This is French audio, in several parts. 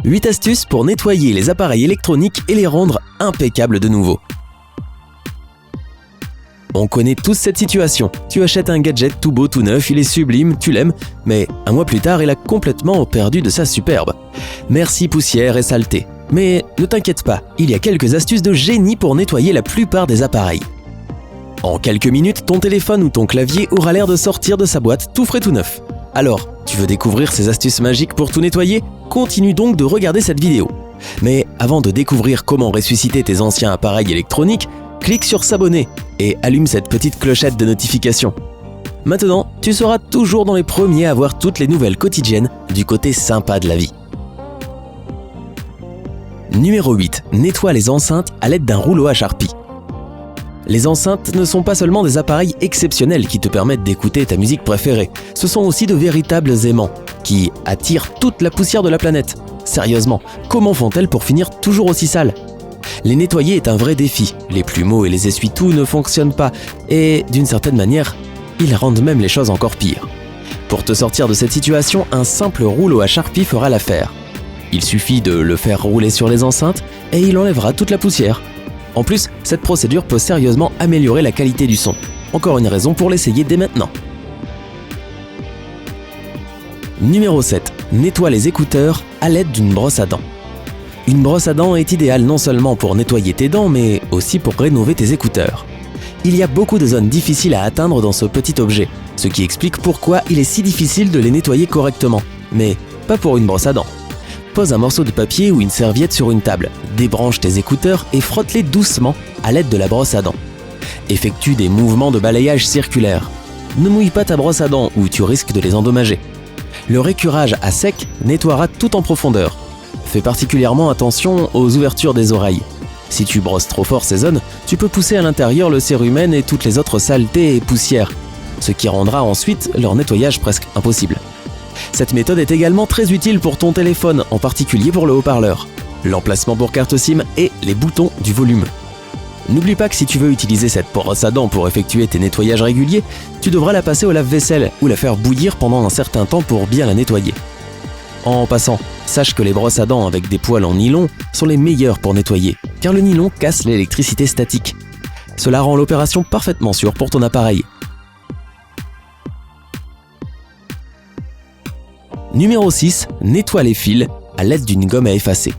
8 astuces pour nettoyer les appareils électroniques et les rendre impeccables de nouveau. On connaît tous cette situation. Tu achètes un gadget tout beau, tout neuf, il est sublime, tu l'aimes, mais un mois plus tard, il a complètement perdu de sa superbe. Merci poussière et saleté. Mais ne t'inquiète pas, il y a quelques astuces de génie pour nettoyer la plupart des appareils. En quelques minutes, ton téléphone ou ton clavier aura l'air de sortir de sa boîte tout frais tout neuf. Alors, tu veux découvrir ces astuces magiques pour tout nettoyer ? Continue donc de regarder cette vidéo. Mais avant de découvrir comment ressusciter tes anciens appareils électroniques, clique sur s'abonner et allume cette petite clochette de notification. Maintenant, tu seras toujours dans les premiers à voir toutes les nouvelles quotidiennes du côté sympa de la vie. Numéro 8. Nettoie les enceintes à l'aide d'un rouleau à Sharpie. Les enceintes ne sont pas seulement des appareils exceptionnels qui te permettent d'écouter ta musique préférée, ce sont aussi de véritables aimants qui attirent toute la poussière de la planète. Sérieusement, comment font-elles pour finir toujours aussi sales ? Les nettoyer est un vrai défi, les plumeaux et les essuie-tout ne fonctionnent pas et, d'une certaine manière, ils rendent même les choses encore pires. Pour te sortir de cette situation, un simple rouleau à Sharpie fera l'affaire. Il suffit de le faire rouler sur les enceintes et il enlèvera toute la poussière. En plus, cette procédure peut sérieusement améliorer la qualité du son. Encore une raison pour l'essayer dès maintenant. Numéro 7. Nettoie les écouteurs à l'aide d'une brosse à dents. Une brosse à dents est idéale non seulement pour nettoyer tes dents, mais aussi pour rénover tes écouteurs. Il y a beaucoup de zones difficiles à atteindre dans ce petit objet, ce qui explique pourquoi il est si difficile de les nettoyer correctement. Mais pas pour une brosse à dents. Pose un morceau de papier ou une serviette sur une table, débranche tes écouteurs et frotte-les doucement à l'aide de la brosse à dents. Effectue des mouvements de balayage circulaire. Ne mouille pas ta brosse à dents ou tu risques de les endommager. Le récurage à sec nettoiera tout en profondeur. Fais particulièrement attention aux ouvertures des oreilles. Si tu brosses trop fort ces zones, tu peux pousser à l'intérieur le cérumen et toutes les autres saletés et poussières, ce qui rendra ensuite leur nettoyage presque impossible. Cette méthode est également très utile pour ton téléphone, en particulier pour le haut-parleur, l'emplacement pour carte SIM et les boutons du volume. N'oublie pas que si tu veux utiliser cette brosse à dents pour effectuer tes nettoyages réguliers, tu devras la passer au lave-vaisselle ou la faire bouillir pendant un certain temps pour bien la nettoyer. En passant, sache que les brosses à dents avec des poils en nylon sont les meilleures pour nettoyer, car le nylon casse l'électricité statique. Cela rend l'opération parfaitement sûre pour ton appareil. Numéro 6. Nettoie les fils à l'aide d'une gomme à effacer.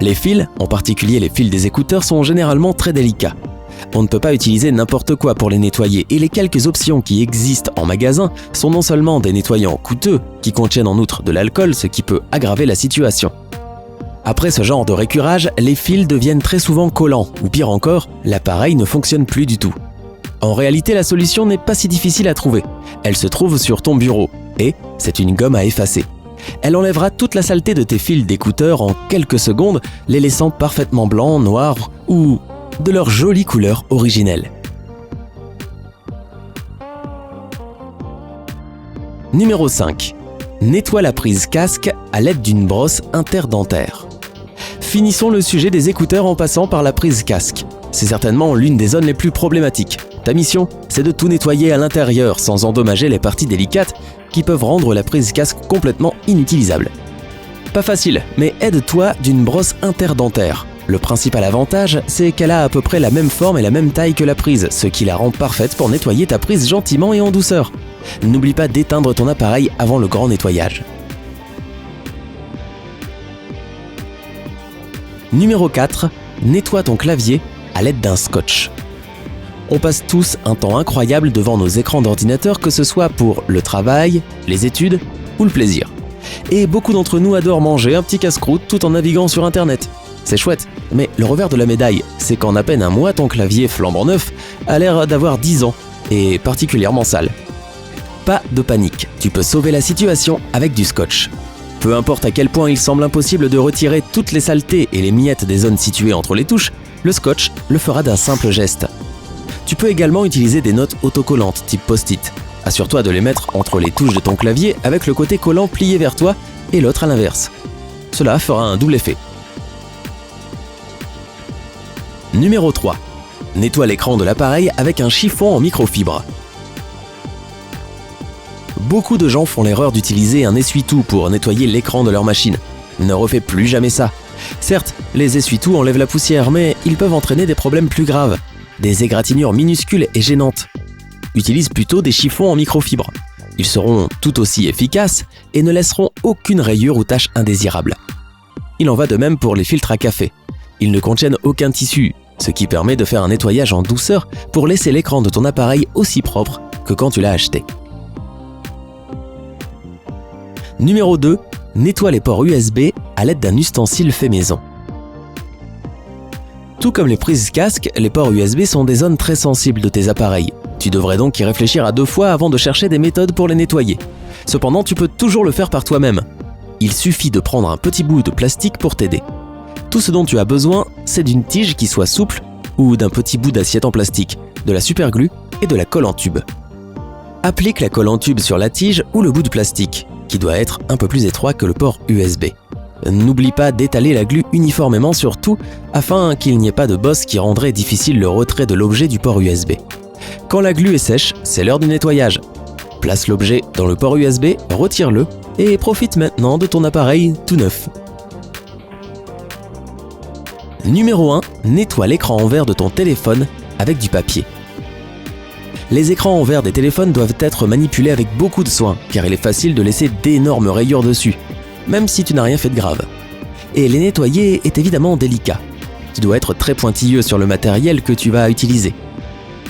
Les fils, en particulier les fils des écouteurs, sont généralement très délicats. On ne peut pas utiliser n'importe quoi pour les nettoyer et les quelques options qui existent en magasin sont non seulement des nettoyants coûteux qui contiennent en outre de l'alcool, ce qui peut aggraver la situation. Après ce genre de récurage, les fils deviennent très souvent collants ou pire encore, l'appareil ne fonctionne plus du tout. En réalité, la solution n'est pas si difficile à trouver. Elle se trouve sur ton bureau et c'est une gomme à effacer. Elle enlèvera toute la saleté de tes fils d'écouteurs en quelques secondes, les laissant parfaitement blancs, noirs ou de leur jolie couleur originelle. Numéro 5. Nettoie la prise casque à l'aide d'une brosse interdentaire. Finissons le sujet des écouteurs en passant par la prise casque. C'est certainement l'une des zones les plus problématiques. Ta mission, c'est de tout nettoyer à l'intérieur sans endommager les parties délicates qui peuvent rendre la prise casque complètement inutilisable. Pas facile, mais aide-toi d'une brosse interdentaire. Le principal avantage, c'est qu'elle a à peu près la même forme et la même taille que la prise, ce qui la rend parfaite pour nettoyer ta prise gentiment et en douceur. N'oublie pas d'éteindre ton appareil avant le grand nettoyage. Numéro 4. Nettoie ton clavier à l'aide d'un scotch. On passe tous un temps incroyable devant nos écrans d'ordinateur, que ce soit pour le travail, les études ou le plaisir. Et beaucoup d'entre nous adorent manger un petit casse-croûte tout en naviguant sur Internet. C'est chouette, mais le revers de la médaille, c'est qu'en à peine un mois, ton clavier flambant neuf a l'air d'avoir 10 ans et particulièrement sale. Pas de panique, tu peux sauver la situation avec du scotch. Peu importe à quel point il semble impossible de retirer toutes les saletés et les miettes des zones situées entre les touches, le scotch le fera d'un simple geste. Tu peux également utiliser des notes autocollantes type post-it. Assure-toi de les mettre entre les touches de ton clavier avec le côté collant plié vers toi et l'autre à l'inverse. Cela fera un double effet. Numéro 3. Nettoie l'écran de l'appareil avec un chiffon en microfibre. Beaucoup de gens font l'erreur d'utiliser un essuie-tout pour nettoyer l'écran de leur machine. Ne refais plus jamais ça. Certes, les essuie-tout enlèvent la poussière, mais ils peuvent entraîner des problèmes plus graves, des égratignures minuscules et gênantes. Utilise plutôt des chiffons en microfibre. Ils seront tout aussi efficaces et ne laisseront aucune rayure ou tache indésirable. Il en va de même pour les filtres à café. Ils ne contiennent aucun tissu, ce qui permet de faire un nettoyage en douceur pour laisser l'écran de ton appareil aussi propre que quand tu l'as acheté. Numéro 2. Nettoie les ports USB à l'aide d'un ustensile fait maison. Tout comme les prises casque, les ports USB sont des zones très sensibles de tes appareils. Tu devrais donc y réfléchir à 2 fois avant de chercher des méthodes pour les nettoyer. Cependant, tu peux toujours le faire par toi-même. Il suffit de prendre un petit bout de plastique pour t'aider. Tout ce dont tu as besoin, c'est d'une tige qui soit souple ou d'un petit bout d'assiette en plastique, de la superglue et de la colle en tube. Applique la colle en tube sur la tige ou le bout de plastique, qui doit être un peu plus étroit que le port USB. N'oublie pas d'étaler la glu uniformément sur tout afin qu'il n'y ait pas de bosse qui rendrait difficile le retrait de l'objet du port USB. Quand la glu est sèche, c'est l'heure du nettoyage. Place l'objet dans le port USB, retire-le et profite maintenant de ton appareil tout neuf. Numéro 1. Nettoie l'écran en verre de ton téléphone avec du papier. Les écrans en verre des téléphones doivent être manipulés avec beaucoup de soin car il est facile de laisser d'énormes rayures dessus, même si tu n'as rien fait de grave. Et les nettoyer est évidemment délicat. Tu dois être très pointilleux sur le matériel que tu vas utiliser.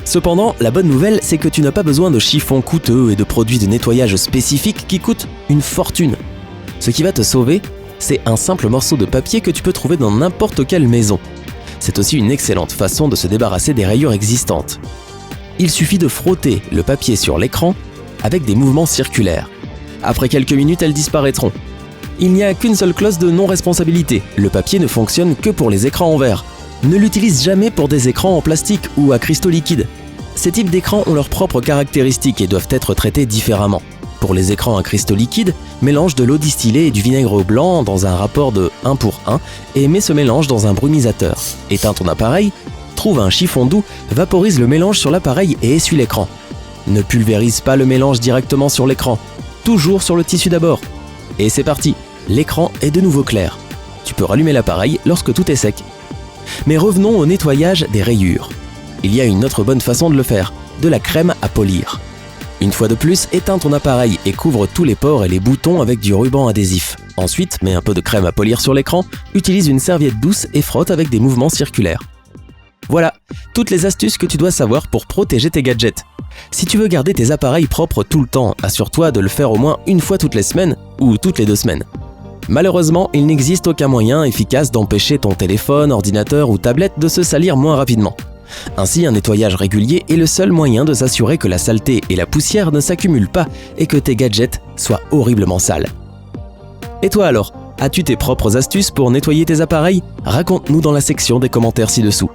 Cependant, la bonne nouvelle, c'est que tu n'as pas besoin de chiffons coûteux et de produits de nettoyage spécifiques qui coûtent une fortune. Ce qui va te sauver, c'est un simple morceau de papier que tu peux trouver dans n'importe quelle maison. C'est aussi une excellente façon de se débarrasser des rayures existantes. Il suffit de frotter le papier sur l'écran avec des mouvements circulaires. Après quelques minutes, elles disparaîtront. Il n'y a qu'une seule clause de non-responsabilité. Le papier ne fonctionne que pour les écrans en verre. Ne l'utilise jamais pour des écrans en plastique ou à cristaux liquides. Ces types d'écrans ont leurs propres caractéristiques et doivent être traités différemment. Pour les écrans à cristaux liquides, mélange de l'eau distillée et du vinaigre blanc dans un rapport de 1 pour 1 et mets ce mélange dans un brumisateur. Éteins ton appareil, trouve un chiffon doux, vaporise le mélange sur l'appareil et essuie l'écran. Ne pulvérise pas le mélange directement sur l'écran, toujours sur le tissu d'abord. Et c'est parti, l'écran est de nouveau clair. Tu peux rallumer l'appareil lorsque tout est sec. Mais revenons au nettoyage des rayures. Il y a une autre bonne façon de le faire, de la crème à polir. Une fois de plus, éteins ton appareil et couvre tous les pores et les boutons avec du ruban adhésif. Ensuite, mets un peu de crème à polir sur l'écran, utilise une serviette douce et frotte avec des mouvements circulaires. Voilà, toutes les astuces que tu dois savoir pour protéger tes gadgets. Si tu veux garder tes appareils propres tout le temps, assure-toi de le faire au moins une fois toutes les semaines ou toutes les 2 semaines. Malheureusement, il n'existe aucun moyen efficace d'empêcher ton téléphone, ordinateur ou tablette de se salir moins rapidement. Ainsi, un nettoyage régulier est le seul moyen de s'assurer que la saleté et la poussière ne s'accumulent pas et que tes gadgets soient horriblement sales. Et toi alors, as-tu tes propres astuces pour nettoyer tes appareils ? Raconte-nous dans la section des commentaires ci-dessous.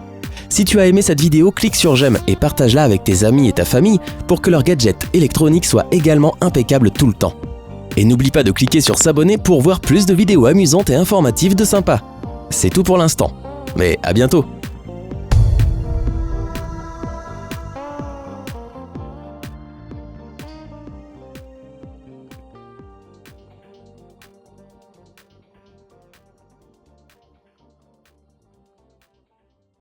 Si tu as aimé cette vidéo, clique sur j'aime et partage-la avec tes amis et ta famille pour que leurs gadgets électroniques soient également impeccables tout le temps. Et n'oublie pas de cliquer sur s'abonner pour voir plus de vidéos amusantes et informatives de sympa. C'est tout pour l'instant, mais à bientôt!